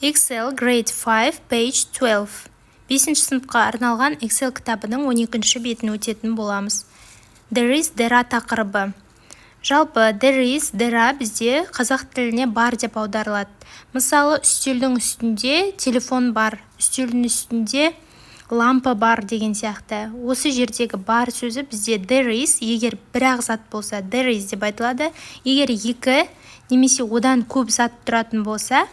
Excel Grade 5 page 12. 5-ші сыныпқа арналған Excel кітабының 12-ші бетін өтетін боламыз. There is, there are тақырыбы. Жалпы there is, there are бізде қазақ тіліне бар деп аударылады. Мысалы, үстелдің үстінде телефон бар, үстелдің үстінде лампа бар деген сияқты. Осы жердегі бар сөзі бізде there is, егер бір ақ зат болса there is деп айтылады. Егер екі немесе одан көп зат тұратын болса,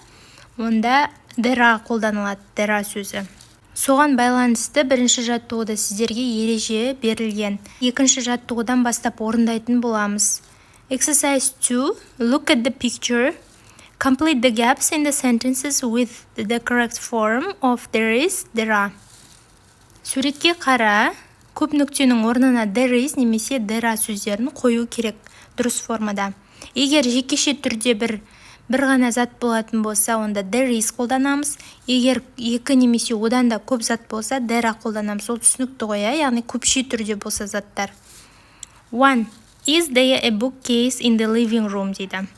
онда there are қолданылады, there are сөзі. Соған байланысты бірінші жаттығуда сіздерге ереже берілген. Екінші жаттығудан бастап орындайтын боламыз. Exercise 2. Look at the picture. Complete the gaps in the sentences with the correct form of there is, there are. Суретке қара, көп нүктенің орнына there is немесе there are сөздерін қою керек дұрыс формада. Егер жекеше түрде бір ғана зат болатын болса, онда there is қолданамыз. Егер екі немесе одан да көп зат болса, there are қолданамыз. Ол түсінікті ғой, яғни көпше түрде болса заттар. 1. Is there a bookcase in the living room дейді.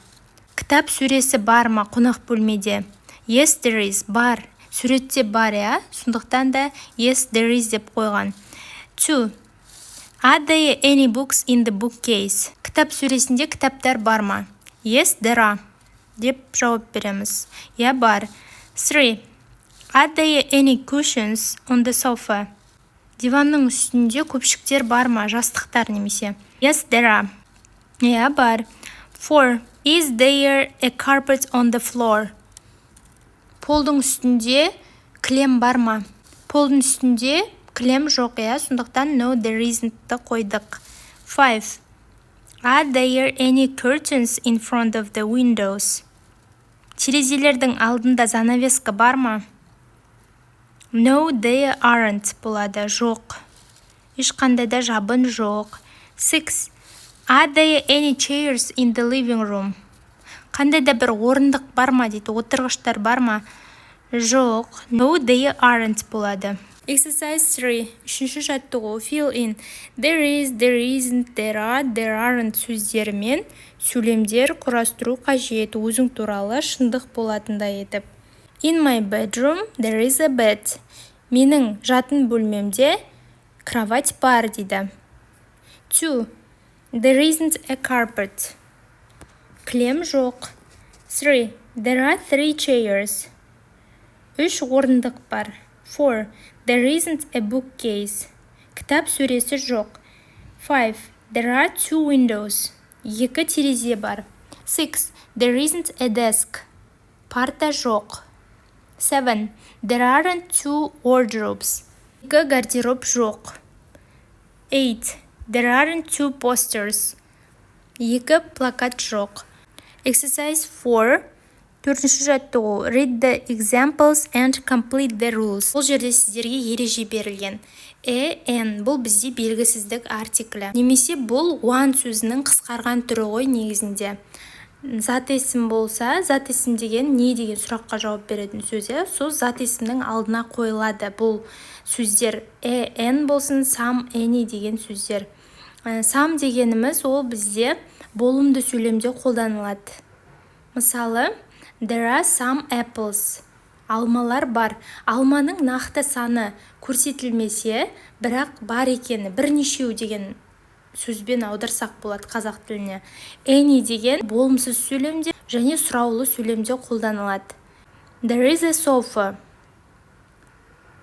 Кітап сөресі бар ма қонақ бөлмеде? Yes, there is. Бар. Суретте бар, сондықтан да yes, there is деп қойған. 2. Are there any books in the bookcase? Кітап сөресінде кітаптар бар ма? Yes, there are. Деп жауап береміз. Бар. 3. Are there any cushions on the sofa? Диванның үстінде көпшіктер бар ма, жастықтар немесе? Yes, there are. Бар. 4. Is there a carpet on the floor? Полдың үстінде кілем бар ма? Полдың үстінде кілем жоқ, сондықтан no, there isn't қойдық. 5. Are there any curtains in front of the windows? Терезелердің алдында занавеска бар ма? No, there aren't болады, жоқ. Ешқандай да жабын жоқ. 6. Are there any chairs in the living room? Қандай да бір орындық бар ма дейді, отырғыштар бар ма? Жоқ. No, there aren't болады. Exercise 3. Үшінші жаттығу. Fill in. There is, there isn't, there are, there aren't сөздерімен сөйлемдер құрастыру қажет, өзің туралы шындық болатындай етіп. In my bedroom, there is a bed. Менің жатын бөлмемде кровать бар дейді. 2. There isn't a carpet. Кілем жоқ. 3. There are 3 chairs. 3 орындық бар. 4. There isn't a bookcase. Кітап сөресі жоқ. 5. There are 2 windows. 2 терезе бар. 6. There isn't a desk. Парта жоқ. 7. There aren't 2 wardrobes. 2 гардероб жоқ. 8. There aren't 2 posters. 2 плакат жоқ. Exercise 4. Төртінші жаттығу. Read the examples and complete the rules. Бұл жерде сіздерге ереже берілген. N бұл бізде белгісіздік артиклі. Немесе бұл one сөзінің қысқарған түрі ғой негізінде. Зат есім болса, зат есім деген не деген сұраққа жауап беретін сөз, сол зат есімнің алдына қойылады. Бұл сөздер N болсын, some, any деген сөздер. Some дегеніміз ол бізде болымды сөйлемде қолданылады. Мысалы, there are some apples. Алмалар бар. Алманың нақты саны көрсетілмесе, бірақ бар екені бірнешеу деген сөзбен аударсақ болады қазақ тіліне. Any деген болымсыз сөйлемде және сұраулы сөйлемде қолданылады. There is a sofa.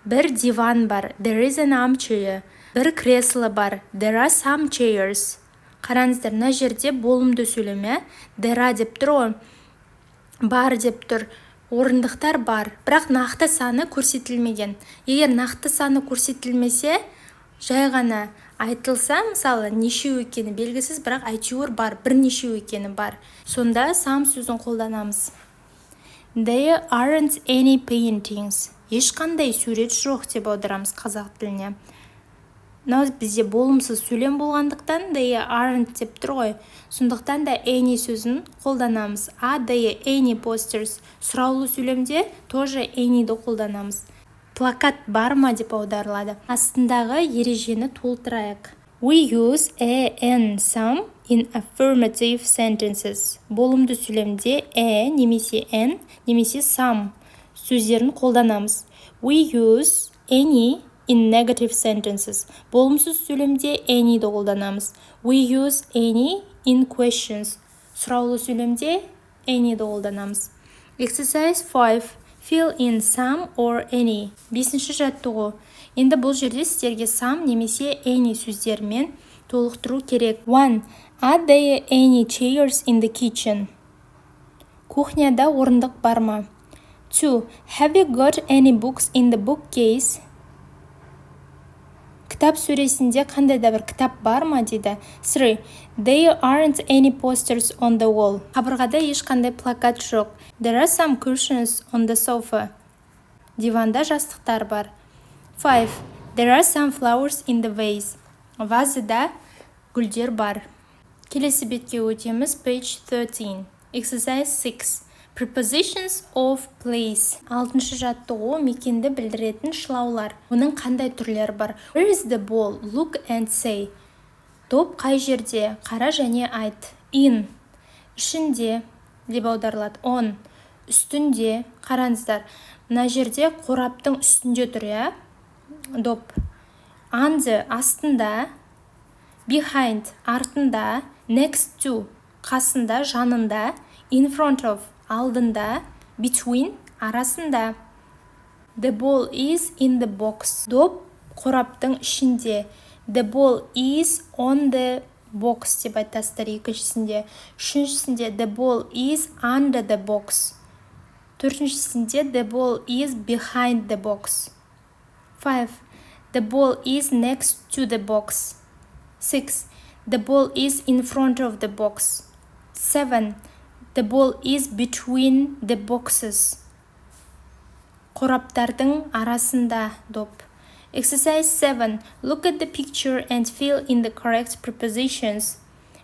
Бір диван бар. There is an armchair. Бір кресло бар. There are some chairs. Қараңыздар, мына жерде болымды сөйлеме. There are деп тұр ғой. Бар деп тұр. Орындықтар бар. Бірақ нақты саны көрсетілмеген. Егер нақты саны көрсетілмесе, жай ғана айтылса, мысалы, нешеу екені белгісіз, бірақ әйтеуір бар, бірнешеу екені бар. Сонда some сөзін қолданамыз. There aren't any paintings. Ешқандай сурет жоқ деп аударамыз қазақ тіліне. Мынау бізде болымсыз сөйлем болғандықтан there aren't деп тұр ғой. Сондықтан да any сөзін қолданамыз. Are there any posters? Сұраулы сөйлемде тоже any'ді қолданамыз. Плакат бар ма деп аударылады. Астындағы ережені толтырайық. We use and some in affirmative sentences. Болымды сөйлемде немесе n немесе some сөздерін қолданамыз. We use any in negative sentences. Болымсыз сөйлемде any'ді қолданамыз. We use any in questions. Сұраулы сөйлемде any'ді қолданамыз. Exercise 5. Fill in some or any. 5-ші жаттығу. Енді бұл жерде сіздерге some немесе any сөздерімен толықтыру керек. 1. Are there any chairs in the kitchen? Кухняда орындық бар ма? 2. Have you got any books in the bookcase? Кітап сөресінде қандай да бір кітап бар ма дейді. 3. There aren't any posters on the wall. Қабырғада ешқандай плакат жоқ. There are some cushions on the sofa. Диванда жастықтар бар. 5. There are some flowers in the vase. Вазада гүлдер бар. Келесі бетке өтеміз. Page 13. Exercise 6. Prepositions of place. 6-шы жаттығу мекенді білдіретін шылаулар. Оның қандай түрлері бар? Where is the ball? Look and say. Топ қай жерде? Қара және айт. In. Ішінде деп аударылады. On. Үстінде. Қараңыздар. Мына жерде қораптың үстінде тұр, иә? Доп. Under. Астында. Behind. Артында. Next to. Қасында, жанында. In front of. Алдында. Between. Арасында. The ball is in the box. Доп қораптың ішінде. The ball is on the box деп айтасыздар екіншісінде. Үшіншісінде the ball is under the box. Төртіншісінде the ball is behind the box. 5. The ball is next to the box. 6. The ball is in front of the box. 7. The ball is between the boxes. Қораптардың арасында доп. Exercise 7. Look at the picture and fill in the correct prepositions.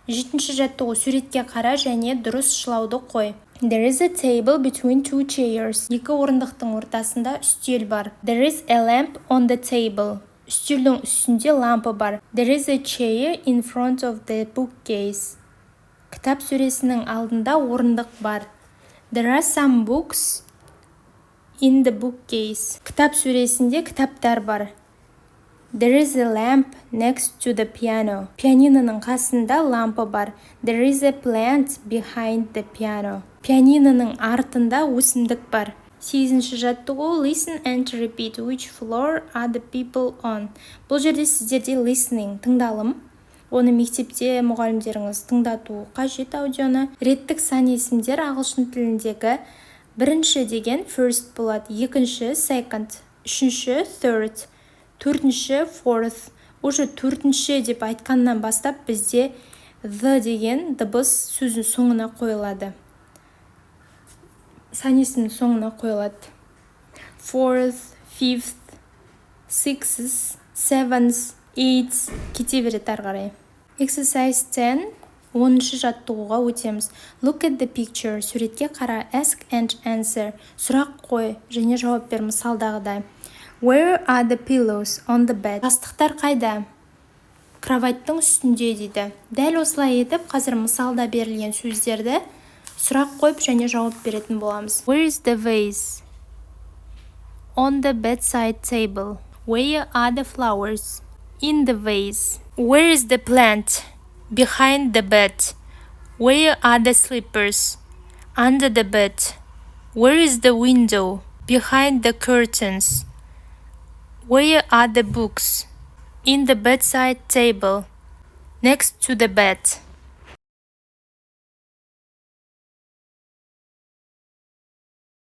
7-ші жаттығу. Суретке қара және дұрыс шылауды қой. There is a table between two chairs. Екі орындықтың ортасында үстел бар. There is a lamp on the table. Үстелдің үстінде лампы бар. There is a chair in front of the bookcase. Кітап сөресінің алдында орындық бар. There are some books in the bookcase. Кітап сөресінде кітаптар бар. There is a lamp next to the piano. Пианиноның қасында лампы бар. There is a plant behind the piano. Пианиноның артында өсімдік бар. 8-ші жаттығу. Listen and repeat. Which floor are the people on? Бұл жерде сіздерде listening, тыңдалым. Оны мектепте мұғалімдеріңіз тыңдату қажет аудионы. Реттік сан есімдер ағылшын тіліндегі бірінші деген first болады, екінші second, үшінші third, төртінші fourth. Уже төртінші деп айтқаннан бастап бізде the деген дыбыс сөздің соңына қойылады. Сан есімнің соңына қойылады. Fourth, fifth, sixth, seventh, eighth кете береді ары қарай. Exercise 10. 10-ші жаттығуға өтеміз. Look at the picture. Суретке қара. Ask and answer. Сұрақ қой және жауап бер мысалдағыдай. Where are the pillows on the bed? Жастықтар қайда? Кроваттың үстінде дейді. Дәл осылай етіп, қазір мысалда берілген сөздерді сұрақ қойып және жауап беретін боламыз. Where is the vase? On the bedside table. Where are the flowers? In the vase. Where is the plant? Behind the bed. Where are the slippers? Under the bed. Where is the window? Behind the curtains. Where are the books? In the bedside table. Next to the bed.